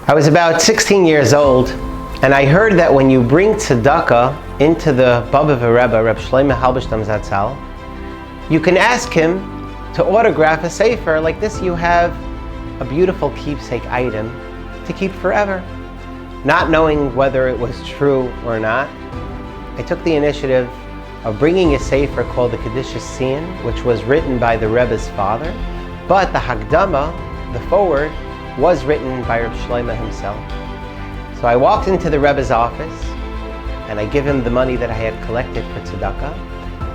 I was about 16 years old, and I heard that when you bring tzedakah into the Bab of a Rebbe, Reb Shea Rubenstein Zatzal, you can ask him to autograph a sefer like this. You have a beautiful keepsake item to keep forever. Not knowing whether it was true or not, I took the initiative of bringing a sefer called the Kedushas Sin, which was written by the Rebbe's father, but the Hagdama, the foreword, was written by Reb Shlomo himself. So I walked into the Rebbe's office and I give him the money that I had collected for tzedakah,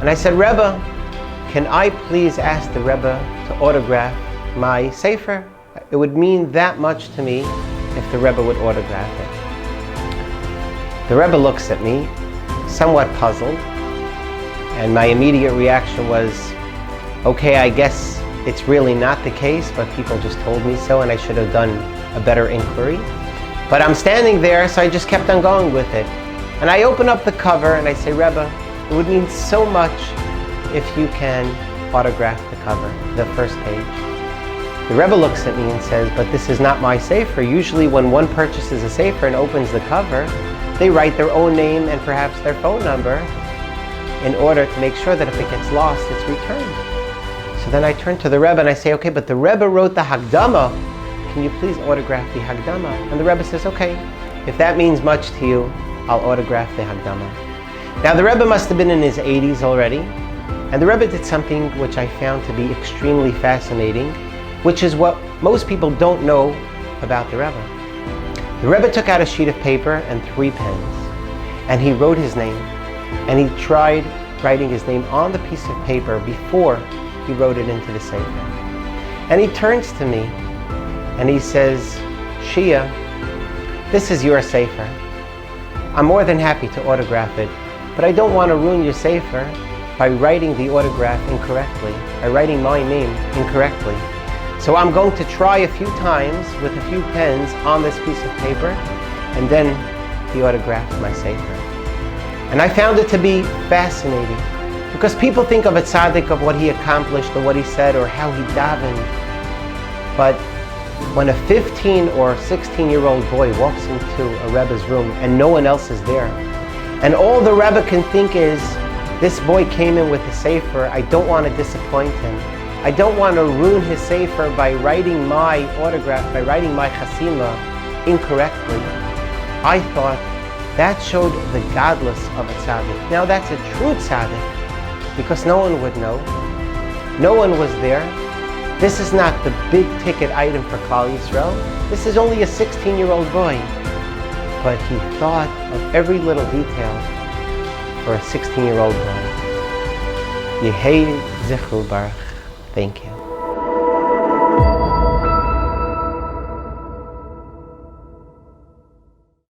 and I said, Rebbe, can I please ask the Rebbe to autograph my sefer? It would mean that much to me if the Rebbe would autograph it. The Rebbe looks at me, somewhat puzzled, and my immediate reaction was, okay, I guess it's really not the case, but people just told me so and I should have done a better inquiry. But I'm standing there, so I just kept on going with it. And I open up the cover and I say, Rebbe, it would mean so much if you can autograph the cover, the first page. The Rebbe looks at me and says, but this is not my sefer. Usually when one purchases a sefer and opens the cover, they write their own name and perhaps their phone number in order to make sure that if it gets lost, it's returned. So then I turn to the Rebbe and I say, okay, but the Rebbe wrote the Hagdama. Can you please autograph the Hagdama? And the Rebbe says, okay, if that means much to you, I'll autograph the Hagdama. Now the Rebbe must have been in his 80s already, and the Rebbe did something which I found to be extremely fascinating, which is what most people don't know about the Rebbe. The Rebbe took out a sheet of paper and 3 pens, and he wrote his name, and he tried writing his name on the piece of paper before he wrote it into the sefer. And he turns to me and he says, Shea, this is your sefer. I'm more than happy to autograph it, but I don't want to ruin your sefer by writing the autograph incorrectly, by writing my name incorrectly. So I'm going to try a few times with a few pens on this piece of paper, and then he autographed my sefer. And I found it to be fascinating, because people think of a tzaddik, of what he accomplished or what he said or how he davened. But when a 15 or 16-year-old boy walks into a Rebbe's room and no one else is there, and all the Rebbe can think is, this boy came in with a sefer, I don't want to disappoint him. I don't want to ruin his sefer by writing my autograph, by writing my chasima incorrectly. I thought that showed the godless of a tzaddik. Now that's a true tzaddik, because no one would know. No one was there. This is not the big ticket item for Klal Yisrael. This is only a 16-year-old boy. But he thought of every little detail for a 16-year-old boy. Yehei Zichru Baruch. Thank you.